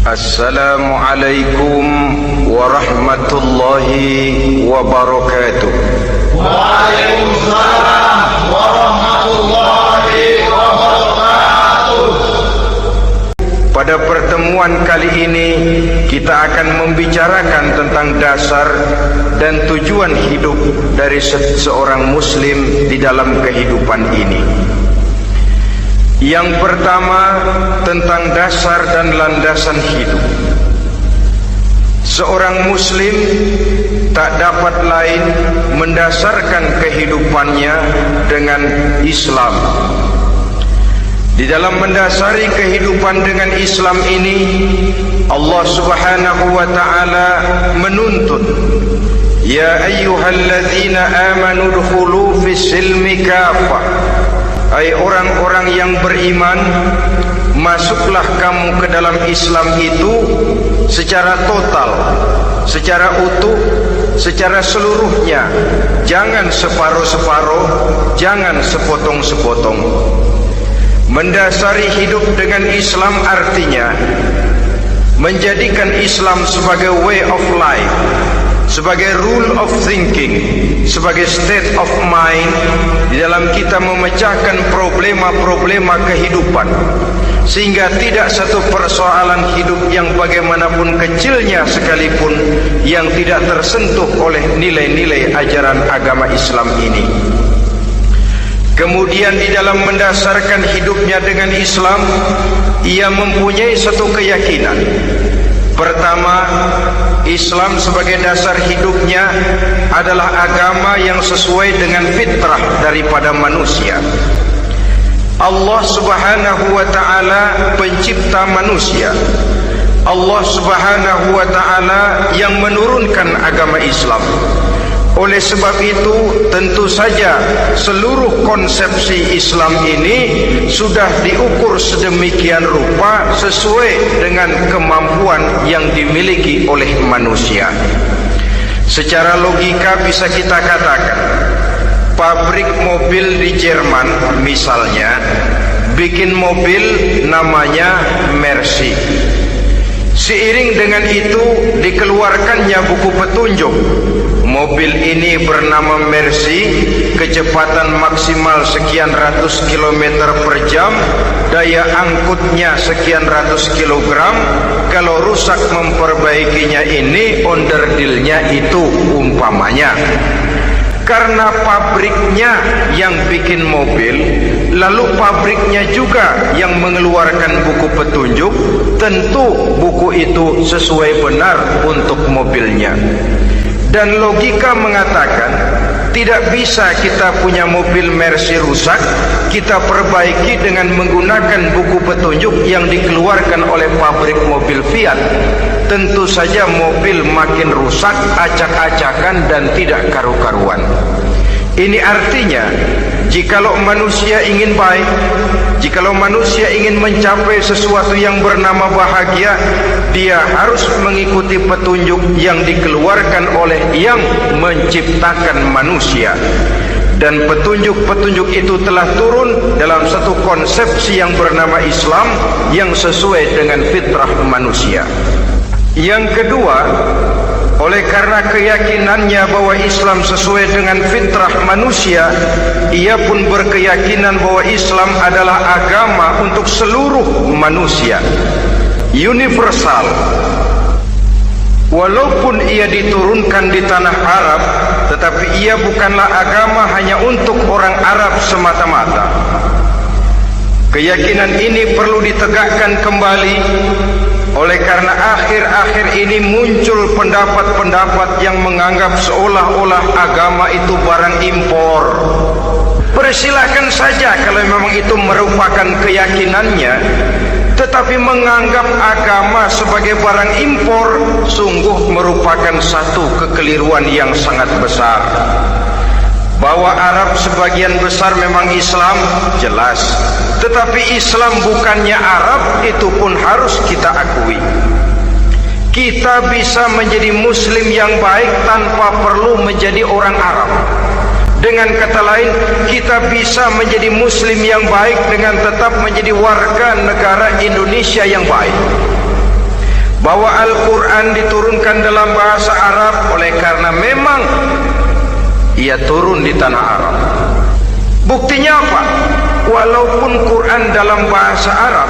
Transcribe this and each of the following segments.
Assalamualaikum warahmatullahi wabarakatuh. Waalaikumsalam warahmatullahi wabarakatuh. Pada pertemuan kali ini kita akan membicarakan tentang dasar dan tujuan hidup dari seorang muslim di dalam kehidupan ini. Yang pertama, tentang dasar dan landasan hidup. Seorang muslim tak dapat lain mendasarkan kehidupannya dengan Islam. Di dalam mendasari kehidupan dengan Islam ini, Allah Subhanahu wa ta'ala menuntut, ya ayyuhalladzina amanu dkhulu fis silmi kafah. Hai orang-orang yang beriman, masuklah kamu ke dalam Islam itu secara total, secara utuh, secara seluruhnya. Jangan separuh-separuh, jangan sepotong-sepotong. Mendasari hidup dengan Islam artinya menjadikan Islam sebagai way of life, sebagai rule of thinking, sebagai state of mind di dalam kita memecahkan problema-problema kehidupan, sehingga tidak satu persoalan hidup yang bagaimanapun kecilnya sekalipun yang tidak tersentuh oleh nilai-nilai ajaran agama Islam ini. Kemudian di dalam mendasarkan hidupnya dengan Islam, ia mempunyai satu keyakinan. Pertama, Islam sebagai dasar hidupnya adalah agama yang sesuai dengan fitrah daripada manusia. Allah Subhanahu wa ta'ala pencipta manusia. Allah Subhanahu wa ta'ala yang menurunkan agama Islam. Oleh sebab itu, tentu saja seluruh konsepsi Islam ini sudah diukur sedemikian rupa sesuai dengan kemampuan yang dimiliki oleh manusia. Secara logika bisa kita katakan, pabrik mobil di Jerman misalnya bikin mobil namanya Mercy. Seiring dengan itu dikeluarkannya buku petunjuk. Mobil ini bernama Mercy, kecepatan maksimal sekian ratus kilometer per jam, daya angkutnya sekian ratus kilogram. Kalau rusak memperbaikinya ini, onderdilnya itu umpamanya. Karena pabriknya yang bikin mobil, lalu pabriknya juga yang mengeluarkan buku petunjuk, tentu buku itu sesuai benar untuk mobilnya. Dan logika mengatakan tidak bisa kita punya mobil Mercy rusak, kita perbaiki dengan menggunakan buku petunjuk yang dikeluarkan oleh pabrik mobil Fiat. Tentu saja mobil makin rusak, acak-acakan dan tidak karu-karuan. Ini artinya, jikalau manusia ingin baik, jikalau manusia ingin mencapai sesuatu yang bernama bahagia, dia harus mengikuti petunjuk yang dikeluarkan oleh yang menciptakan manusia. Dan petunjuk-petunjuk itu telah turun dalam satu konsepsi yang bernama Islam yang sesuai dengan fitrah manusia. Yang kedua, oleh karena keyakinannya bahwa Islam sesuai dengan fitrah manusia, ia pun berkeyakinan bahwa Islam adalah agama untuk seluruh manusia, universal. Walaupun ia diturunkan di tanah Arab, tetapi ia bukanlah agama hanya untuk orang Arab semata-mata. Keyakinan ini perlu ditegakkan kembali. Oleh karena akhir-akhir ini muncul pendapat-pendapat yang menganggap seolah-olah agama itu barang impor. Persilahkan saja kalau memang itu merupakan keyakinannya, tetapi menganggap agama sebagai barang impor sungguh merupakan satu kekeliruan yang sangat besar. Bahwa Arab sebagian besar memang Islam, jelas. Tetapi Islam bukannya Arab, itu pun harus kita akui. Kita bisa menjadi Muslim yang baik tanpa perlu menjadi orang Arab. Dengan kata lain, kita bisa menjadi muslim yang baik dengan tetap menjadi warga negara Indonesia yang baik. bahwa Al-Quran diturunkan dalam bahasa Arab oleh karena memang ia turun di tanah Arab. Buktinya apa? Walaupun Quran dalam bahasa Arab,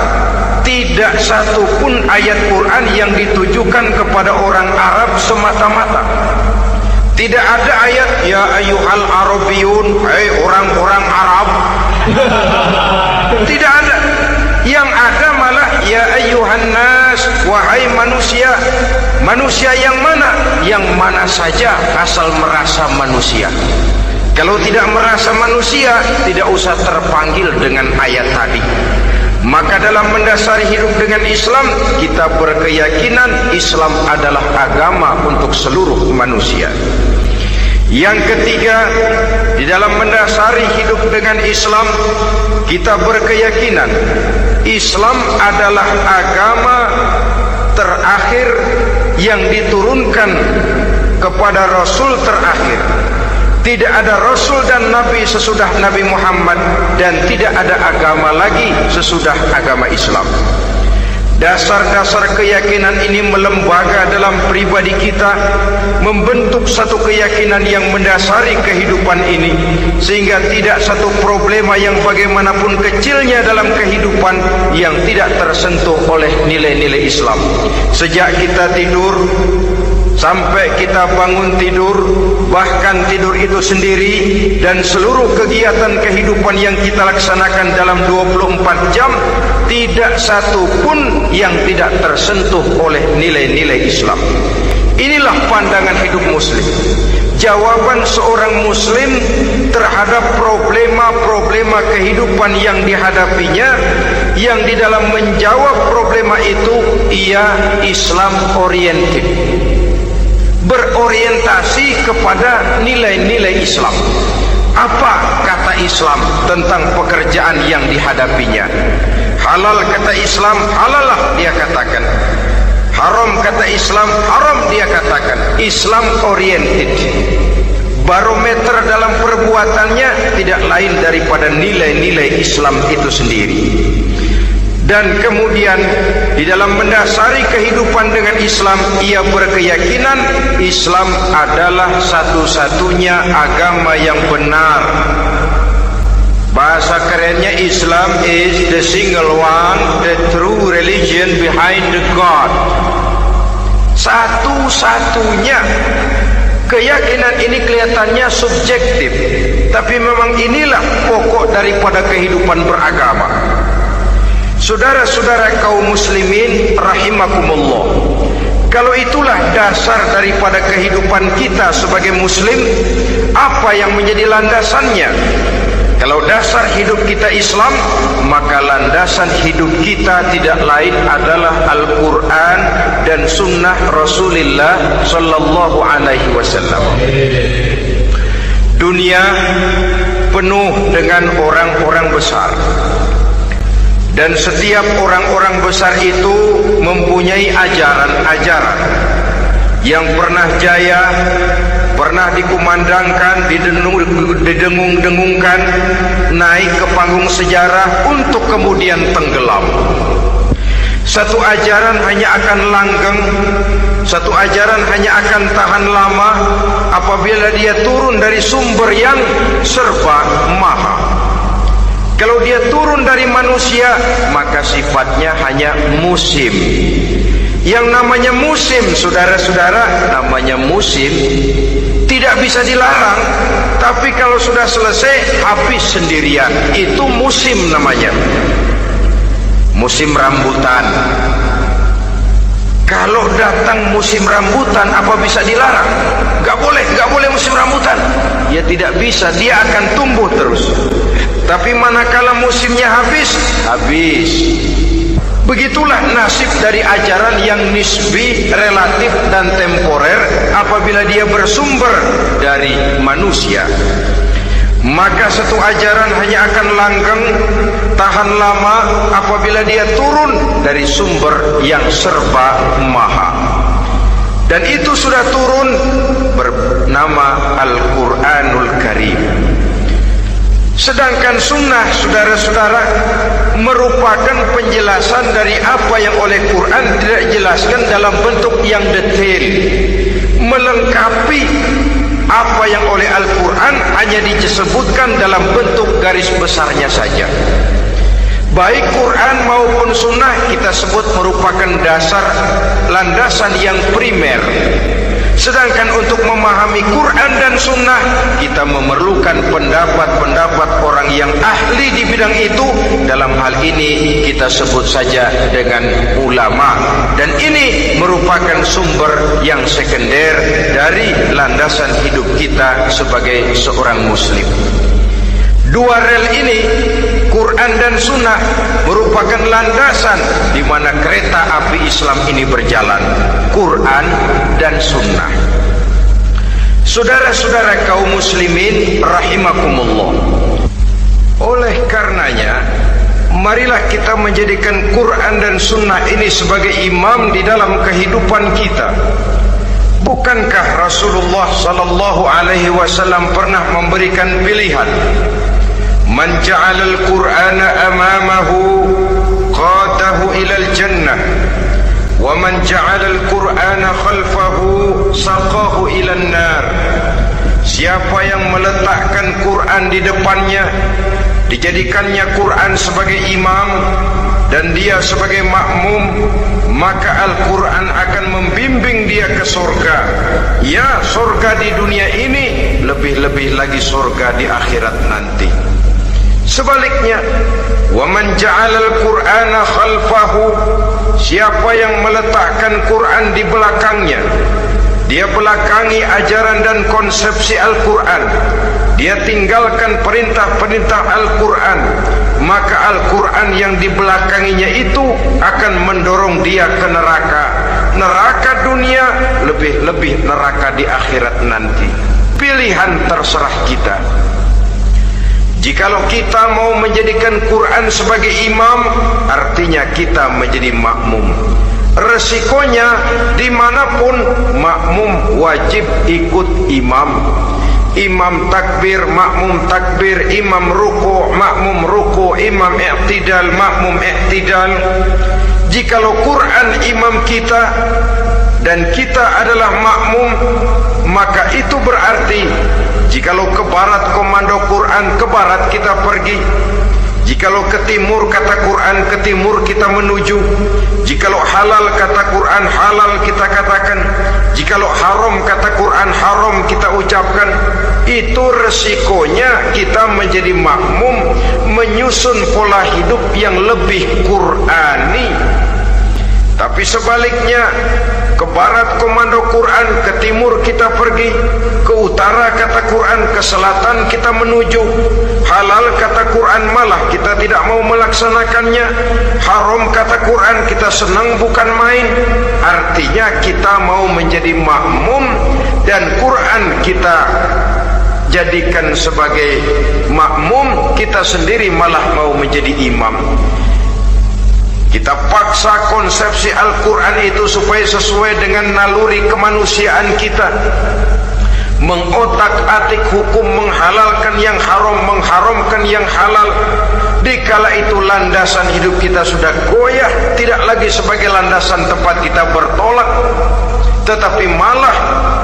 tidak satu pun ayat Quran yang ditujukan kepada orang Arab semata-mata. Tidak ada ayat ya ayyuhal arabiyun, hai orang-orang Arab. Tidak ada. Yang ada malah ya ayyuhan nas, wahai manusia. Manusia yang mana? Yang mana saja asal merasa manusia. Kalau tidak merasa manusia, tidak usah terpanggil dengan ayat tadi. Maka dalam mendasari hidup dengan Islam, kita berkeyakinan Islam adalah agama untuk seluruh manusia. Yang ketiga, di dalam mendasari hidup dengan Islam, kita berkeyakinan Islam adalah agama terakhir yang diturunkan kepada Rasul terakhir. Tidak ada Rasul dan Nabi sesudah Nabi Muhammad, dan tidak ada agama lagi sesudah agama Islam. Dasar-dasar keyakinan ini melembaga dalam pribadi kita, membentuk satu keyakinan yang mendasari kehidupan ini, sehingga tidak satu problema yang bagaimanapun kecilnya dalam kehidupan yang tidak tersentuh oleh nilai-nilai Islam. Sejak kita tidur sampai kita bangun tidur, bahkan tidur itu sendiri, dan seluruh kegiatan kehidupan yang kita laksanakan dalam 24 jam, tidak satu pun yang tidak tersentuh oleh nilai-nilai Islam. Inilah pandangan hidup muslim. Jawaban seorang muslim terhadap problema-problema kehidupan yang dihadapinya, yang di dalam menjawab problema itu ia Islam oriented, berorientasi kepada nilai-nilai Islam. Apa kata Islam tentang pekerjaan yang dihadapinya? Halal kata Islam, halalah dia katakan. Haram kata Islam, haram dia katakan. Islam oriented. Barometer dalam perbuatannya tidak lain daripada nilai-nilai Islam itu sendiri. Dan kemudian di dalam mendasari kehidupan dengan Islam, ia berkeyakinan Islam adalah satu-satunya agama yang benar. Bahasa kerennya, Islam is the single one, the true religion behind the God. Satu-satunya. Keyakinan ini kelihatannya subjektif, tapi memang inilah pokok daripada kehidupan beragama. Saudara-saudara kaum muslimin rahimakumullah, kalau itulah dasar daripada kehidupan kita sebagai muslim, apa yang menjadi landasannya? Kalau dasar hidup kita Islam, maka landasan hidup kita tidak lain adalah Al-Quran dan Sunnah Rasulullah Sallallahu Alaihi Wasallam. Dunia penuh dengan orang-orang besar, dan setiap orang-orang besar itu mempunyai ajaran-ajaran yang pernah jaya, pernah dikumandangkan, didengung-dengungkan, naik ke panggung sejarah untuk kemudian tenggelam. Satu ajaran hanya akan langgeng, satu ajaran hanya akan tahan lama apabila dia turun dari sumber yang serba maha. Kalau dia turun dari manusia, maka sifatnya hanya musim. Yang namanya musim, saudara-saudara, namanya musim tidak bisa dilarang, tapi kalau sudah selesai habis sendirian, itu musim namanya. Musim rambutan. Kalau datang musim rambutan, apa bisa dilarang? Gak boleh musim rambutan. Ya tidak bisa, dia akan tumbuh terus. Tapi manakala musimnya habis. Begitulah nasib dari ajaran yang nisbi, relatif dan temporer apabila dia bersumber dari manusia. Maka satu ajaran hanya akan langgeng, tahan lama apabila dia turun dari sumber yang serba maha. Dan itu sudah turun bernama Al-Quranul Karim. Sedangkan sunnah, saudara-saudara, merupakan penjelasan dari apa yang oleh Quran tidak dijelaskan dalam bentuk yang detail, melengkapi apa yang oleh Al-Quran hanya disebutkan dalam bentuk garis besarnya saja. Baik Quran maupun sunnah kita sebut merupakan dasar, landasan yang primer. Sedangkan untuk memahami Quran dan sunnah, kita memerlukan pendapat-pendapat orang yang ahli di bidang itu. Dalam hal ini kita sebut saja dengan ulama. Dan ini merupakan sumber yang sekunder dari landasan hidup kita sebagai seorang muslim. Dua rel ini, Quran dan sunnah, merupakan landasan di mana kereta api Islam ini berjalan. Quran dan sunnah. Saudara-saudara kaum muslimin rahimakumullah, oleh karenanya marilah kita menjadikan Quran dan sunnah ini sebagai imam di dalam kehidupan kita. Bukankah Rasulullah sallallahu alaihi wasallam pernah memberikan pilihan? Man ja'alal Qur'ana amamahu qadahu ilal jannah wa man ja'alal Qur'ana khalfahu saqahu ilan nar. Siapa yang meletakkan Quran di depannya, dijadikannya Quran sebagai imam dan dia sebagai makmum, maka Al-Quran akan membimbing dia ke surga. Ya, surga di dunia ini, lebih-lebih lagi surga di akhirat nanti. Sebaliknya, waman ja'alal Qur'ana khalfahu, siapa yang meletakkan Quran di belakangnya, dia belakangi ajaran dan konsepsi Al-Quran, dia tinggalkan perintah-perintah Al-Quran, maka Al-Quran yang dibelakanginya itu akan mendorong dia ke neraka. Neraka dunia, lebih-lebih neraka di akhirat nanti. Pilihan terserah kita. Jikalau kita mau menjadikan Quran sebagai imam, artinya kita menjadi makmum. Resikonya dimanapun makmum wajib ikut imam. Imam takbir, makmum takbir, imam ruku, makmum ruku, imam i'tidal, makmum i'tidal. Jikalau Quran imam kita dan kita adalah makmum, maka itu berarti jikalau ke barat komando Quran, ke barat kita pergi. Jikalau ke timur kata Quran, ke timur kita menuju. Jikalau halal kata Quran, halal kita katakan. Jikalau haram kata Quran, haram kita ucapkan. Itu resikonya kita menjadi makmum, menyusun pola hidup yang lebih Qurani. Tapi sebaliknya, ke barat komando Quran, ke timur kita pergi, ke utara kata Quran, ke selatan kita menuju. Halal kata Quran malah kita tidak mau melaksanakannya. Haram kata Quran kita senang bukan main. Artinya kita mau menjadi makmum dan Quran kita jadikan sebagai makmum, kita sendiri malah mau menjadi imam. Kita paksa konsepsi Al-Quran itu supaya sesuai dengan naluri kemanusiaan kita, mengotak-atik hukum, menghalalkan yang haram, mengharamkan yang halal. Dikala itu landasan hidup kita sudah goyah, tidak lagi sebagai landasan tempat kita bertolak, tetapi malah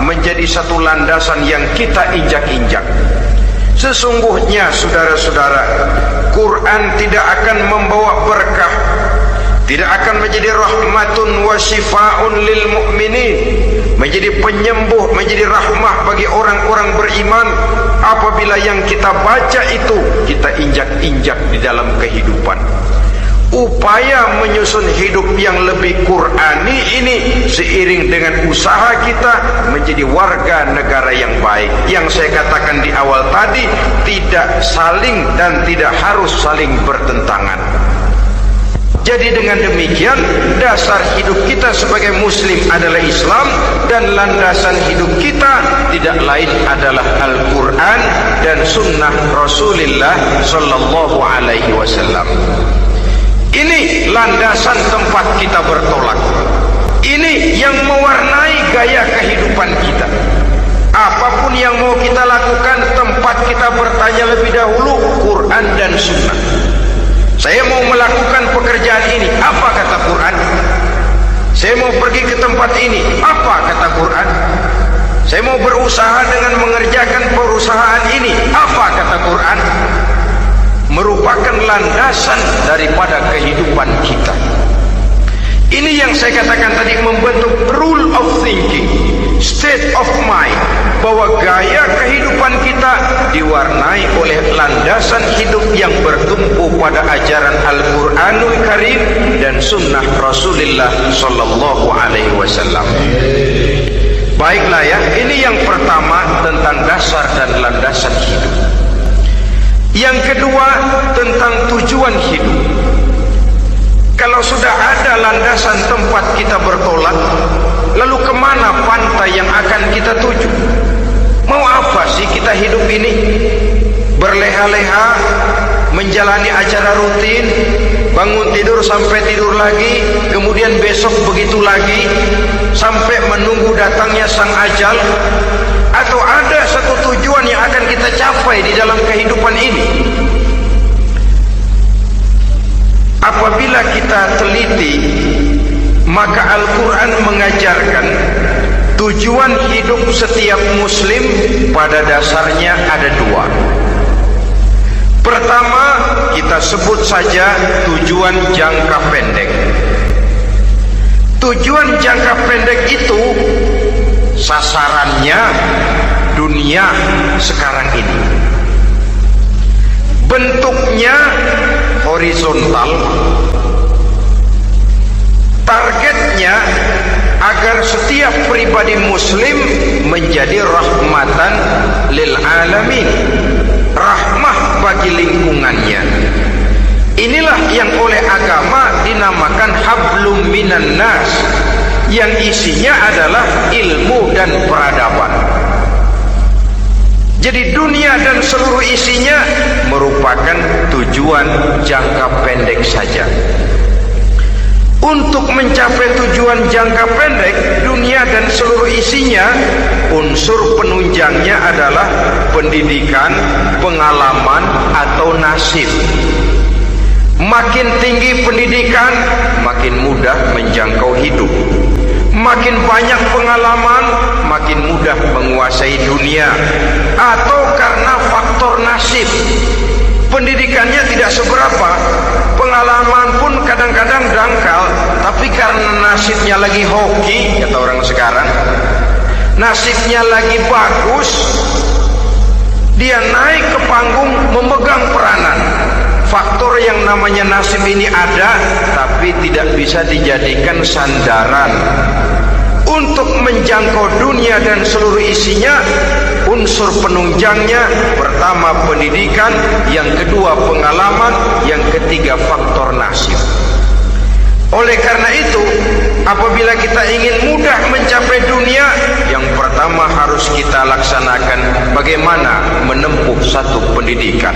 menjadi satu landasan yang kita injak-injak. Sesungguhnya saudara-saudara, Quran tidak akan membawa berkah, tidak akan menjadi rahmatun wa shifaun lil mu'minin, menjadi penyembuh, menjadi rahmah bagi orang-orang beriman, apabila yang kita baca itu kita injak-injak di dalam kehidupan. Upaya menyusun hidup yang lebih Qurani ini seiring dengan usaha kita menjadi warga negara yang baik. Yang saya katakan di awal tadi, tidak saling dan tidak harus saling bertentangan. Jadi dengan demikian, dasar hidup kita sebagai muslim adalah Islam, dan landasan hidup kita tidak lain adalah Al-Quran dan sunnah Rasulullah sallallahu alaihi wasallam. Ini landasan tempat kita bertolak. Ini yang mewarnai gaya kehidupan kita. Apapun yang mau kita lakukan, tempat kita bertanya lebih dahulu Quran dan Sunnah. Saya mau melakukan pekerjaan ini, apa kata Quran? Saya mau pergi ke tempat ini, apa kata Quran? Saya mau berusaha dengan mengerjakan perusahaan ini, apa kata Quran? Merupakan landasan daripada kehidupan kita. Ini yang saya katakan tadi, membentuk rule of thinking, state of mind, bahwa gaya kehidupan kita diwarnai oleh landasan hidup yang bertumpu pada ajaran Al-Quranul Karim dan Sunnah Rasulullah Sallallahu Alaihi Wasallam. Baiklah ya, ini yang pertama tentang dasar dan landasan hidup. Yang kedua tentang tujuan hidup. Kalau sudah ada landasan tempat kita bertolak, lalu kemana pantai yang akan kita tuju? Mau apa sih kita hidup ini? Berleha-leha, menjalani acara rutin, bangun tidur sampai tidur lagi, kemudian besok begitu lagi, sampai menunggu datangnya sang ajal? Atau ada satu tujuan yang akan kita capai di dalam kehidupan ini? Apabila kita teliti, maka Al-Quran mengajarkan tujuan hidup setiap muslim pada dasarnya ada dua. Pertama, kita sebut saja tujuan jangka pendek. Tujuan jangka pendek itu sasarannya dunia sekarang ini. Bentuknya horizontal, targetnya agar setiap pribadi muslim menjadi rahmatan lil alamin, rahmah bagi lingkungannya. Inilah yang oleh agama dinamakan hablum minan nas, yang isinya adalah ilmu dan peradaban. Jadi dunia dan seluruh isinya merupakan tujuan jangka pendek saja. Untuk mencapai tujuan jangka pendek, dunia dan seluruh isinya, unsur penunjangnya adalah pendidikan, pengalaman, atau nasib. Makin tinggi pendidikan, makin mudah menjangkau hidup. Makin banyak pengalaman, makin mudah menguasai dunia. Atau karena faktor nasib, pendidikannya tidak seberapa, pengalaman pun kadang-kadang dangkal, tapi karena nasibnya lagi hoki, kata orang sekarang, nasibnya lagi bagus, dia naik ke panggung memegang peranan. Faktor yang namanya nasib ini ada, tapi tidak bisa dijadikan sandaran. Untuk menjangkau dunia dan seluruh isinya, unsur penunjangnya pertama pendidikan, yang kedua pengalaman, yang ketiga faktor nasib. Oleh karena itu, apabila kita ingin mudah mencapai dunia, yang pertama harus kita laksanakan bagaimana menempuh satu pendidikan.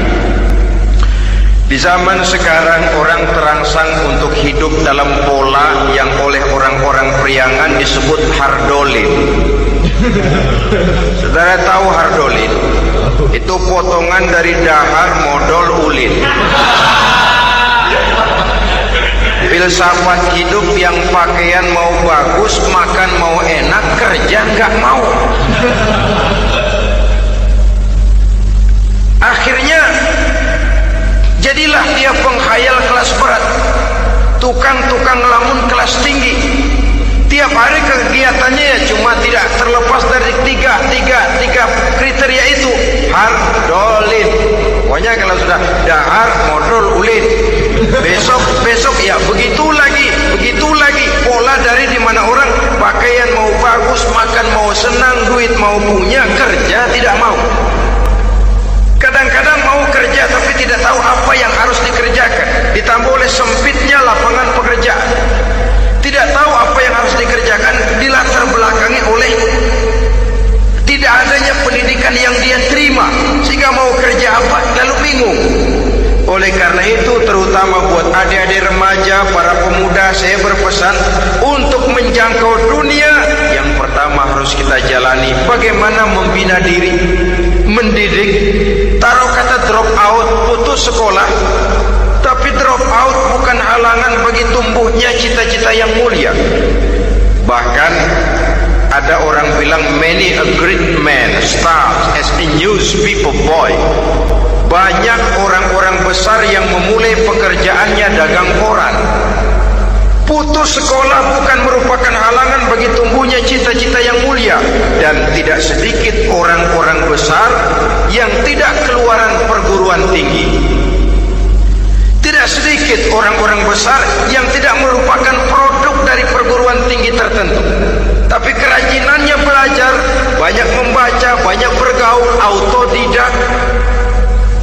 Di zaman sekarang orang terangsang untuk hidup dalam pola yang oleh orang-orang priangan disebut hardolin. Saudara tahu hardolin? Itu potongan dari dahar modal ulin. Filsafat hidup yang pakaian mau bagus, makan mau enak, kerja nggak mau. Akhirnya jadilah dia penghayal kelas berat, tukang-tukang ngelamun kelas tinggi. Tiap hari kegiatannya ya cuma tidak terlepas dari tiga kriteria itu. Hardolin. Pokoknya kalau sudah dahar, modal, ulin. Besok ya begitu lagi. Pola dari dimana orang pakaian mau bagus, makan mau senang, duit mau punya, kerja tidak mau. Kadang-kadang mau kerja tapi tidak tahu apa yang harus dikerjakan. Ditambah oleh sempitnya lapangan pekerjaan. Tidak tahu apa yang harus dikerjakan, dilatar belakangi oleh tidak adanya pendidikan yang dia terima, sehingga mau kerja apa lalu bingung. Oleh karena itu, terutama buat adik-adik remaja, para pemuda, saya berpesan untuk menjangkau dunia, yang pertama harus harus kita jalani. Bagaimana membina diri, mendidik. Taruh kata drop out, putus sekolah, tapi drop out bukan halangan bagi tumbuhnya cita-cita yang mulia. Bahkan ada orang bilang many a great man starts as a newspaper boy. Banyak orang-orang besar yang memulai pekerjaannya dagang koran. Putus sekolah bukan merupakan halangan bagi tumbuhnya cita-cita yang mulia. Dan tidak sedikit orang-orang besar yang tidak keluaran perguruan tinggi. Tidak sedikit orang-orang besar yang tidak merupakan produk dari perguruan tinggi tertentu, tapi kerajinannya belajar, banyak membaca, banyak bergaul, autodidak.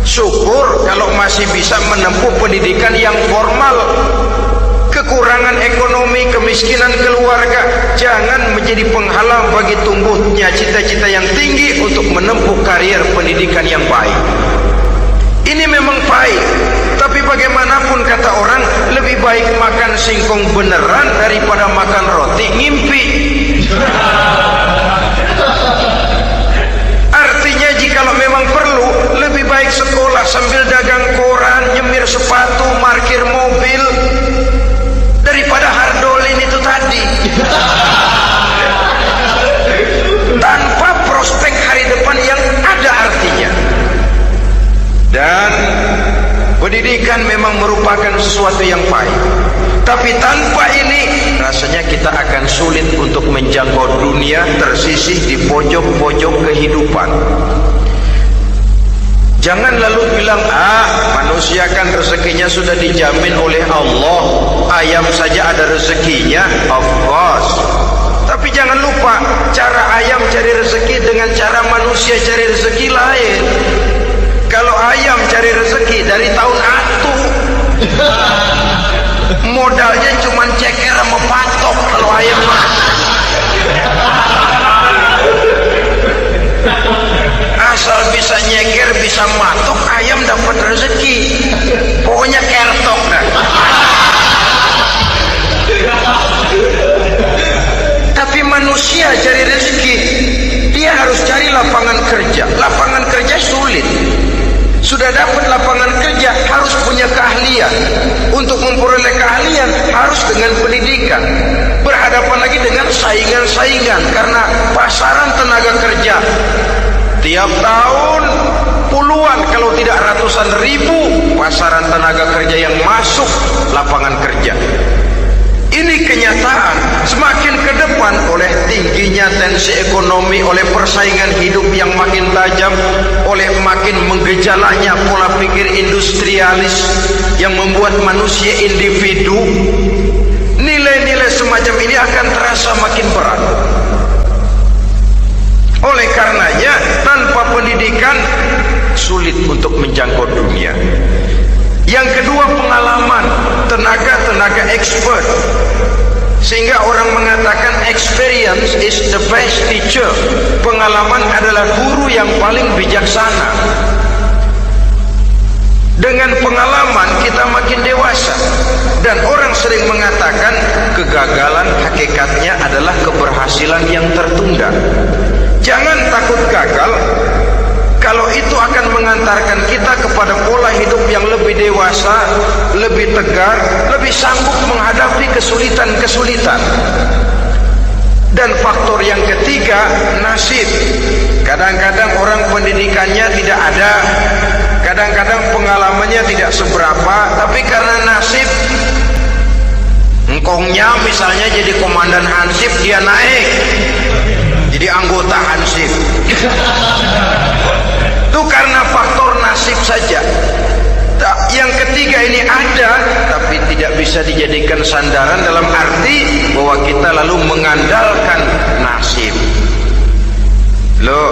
Syukur kalau masih bisa menempuh pendidikan yang formal. Kekurangan ekonomi, kemiskinan keluarga jangan menjadi penghalang bagi tumbuhnya cita-cita yang tinggi untuk menempuh karier pendidikan yang baik. Ini memang baik, tapi bagaimanapun kata orang, lebih baik makan singkong beneran daripada makan roti ngimpi. Artinya jikalau memang perlu, lebih baik sekolah sambil dagang koran, nyemir sepatu, parkir mobil, daripada hardolin itu tadi. Tanpa prospek hari depan yang ada artinya. Dan pendidikan memang merupakan sesuatu yang baik, tapi tanpa ini rasanya kita akan sulit untuk menjangkau dunia tersisih di pojok-pojok kehidupan. Jangan lalu bilang, manusia kan rezekinya sudah dijamin oleh Allah, ayam saja ada rezekinya. Of course. Tapi jangan lupa, cara ayam cari rezeki dengan cara manusia cari rezeki lain. Kalau ayam cari rezeki dari tahun atu, modalnya cuma ceker sama patok. Kalau ayam asal bisa nyeker, bisa matok, ayam dapat rezeki. Pokoknya kertok dah. Tapi manusia cari rezeki, dia harus cari lapangan kerja. Lapangan kerja sulit. Sudah dapat lapangan kerja, harus punya keahlian. Untuk memperoleh keahlian harus dengan pendidikan. Berhadapan lagi dengan saingan-saingan karena pasaran tenaga kerja tiap tahun puluhan kalau tidak ratusan ribu pasaran tenaga kerja yang masuk lapangan kerja. Ini kenyataan. Semakin ke depan oleh tingginya tensi ekonomi, oleh persaingan hidup yang makin tajam, oleh makin menggejalanya pola pikir industrialis yang membuat manusia individu, nilai-nilai semacam ini akan terasa makin berat. Oleh karenanya tanpa pendidikan sulit untuk menjangkau dunia. Yang kedua, pengalaman, tenaga expert. Sehingga orang mengatakan experience is the best teacher. Pengalaman adalah guru yang paling bijaksana. Dengan pengalaman kita makin dewasa. Dan orang sering mengatakan kegagalan hakikatnya adalah keberhasilan yang tertunda. Jangan takut gagal. Kalau itu akan mengantarkan kita kepada pola hidup yang lebih dewasa, lebih tegar, lebih sanggup menghadapi kesulitan-kesulitan. Dan faktor yang ketiga, nasib. Kadang-kadang orang pendidikannya tidak ada, kadang-kadang pengalamannya tidak seberapa, tapi karena nasib, engkongnya misalnya jadi komandan Hansip, dia naik jadi anggota Hansip. Itu karena faktor nasib saja. Yang ketiga ini ada, tapi tidak bisa dijadikan sandaran dalam arti bahwa kita lalu mengandalkan nasib. Lo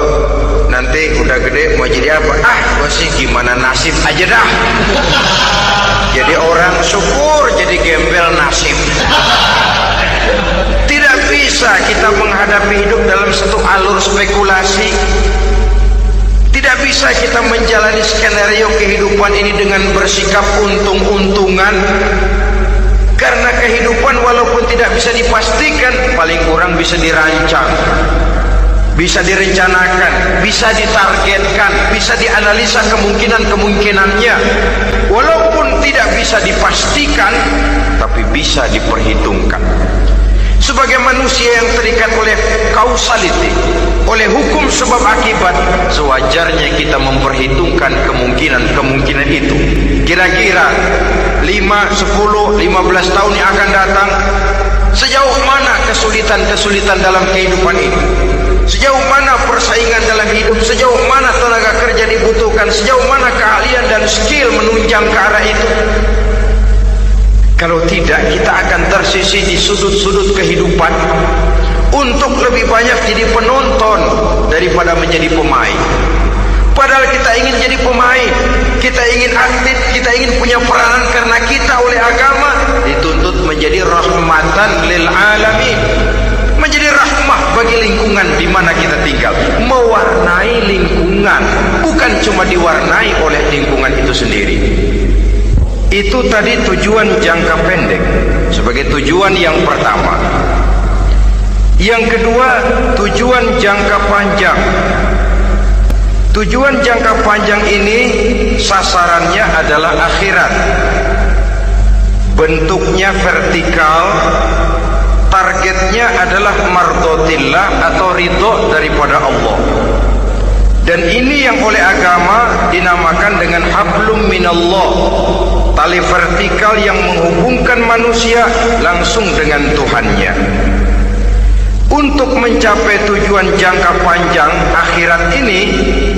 nanti udah gede mau jadi apa? Gua sih gimana nasib aja dah. Jadi orang syukur, jadi gembel nasib. Tidak bisa kita menghadapi hidup dalam satu alur spekulasi. Tidak bisa kita menjalani skenario kehidupan ini dengan bersikap untung-untungan. Karena kehidupan walaupun tidak bisa dipastikan, paling kurang bisa dirancang. bisa direncanakan, bisa ditargetkan, bisa dianalisa kemungkinan-kemungkinannya. Walaupun tidak bisa dipastikan, tapi bisa diperhitungkan. Sebagai manusia yang terikat oleh causality, oleh hukum sebab akibat, sewajarnya kita memperhitungkan kemungkinan-kemungkinan itu. Kira-kira 5, 10, 15 tahun yang akan datang, sejauh mana kesulitan-kesulitan dalam kehidupan ini, sejauh mana persaingan dalam hidup, sejauh mana tenaga kerja dibutuhkan, sejauh mana keahlian dan skill menunjang ke arah itu. Kalau tidak, kita akan tersisih di sudut-sudut kehidupan untuk lebih banyak jadi penonton daripada menjadi pemain. Padahal kita ingin jadi pemain, kita ingin aktif, kita ingin punya peranan, karena kita oleh agama dituntut menjadi rahmatan lil alamin, menjadi rahmah bagi lingkungan di mana kita tinggal, mewarnai lingkungan, bukan cuma diwarnai oleh lingkungan itu sendiri. Itu tadi tujuan jangka pendek sebagai tujuan yang pertama. Yang kedua, tujuan jangka panjang. Tujuan jangka panjang ini sasarannya adalah akhirat. Bentuknya vertikal, targetnya adalah mardotillah atau ridho daripada Allah. Dan ini yang oleh agama dinamakan dengan hablum minallah, tali vertikal yang menghubungkan manusia langsung dengan Tuhannya. Untuk mencapai tujuan jangka panjang akhirat ini,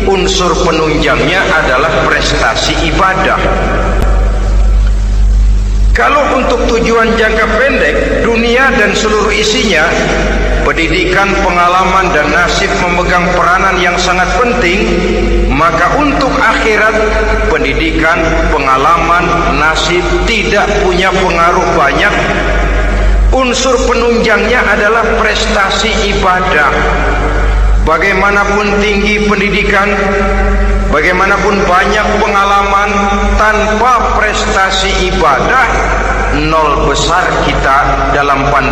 unsur penunjangnya adalah prestasi ibadah. Kalau untuk tujuan jangka pendek, dunia dan seluruh isinya, pendidikan, pengalaman, dan nasib memegang peranan yang sangat penting, maka untuk akhirat, pendidikan, pengalaman, nasib tidak punya pengaruh banyak. Unsur penunjangnya adalah prestasi ibadah. Bagaimanapun tinggi pendidikan, bagaimanapun banyak pengalaman, tanpa prestasi ibadah, nol besar kita dalam pandangan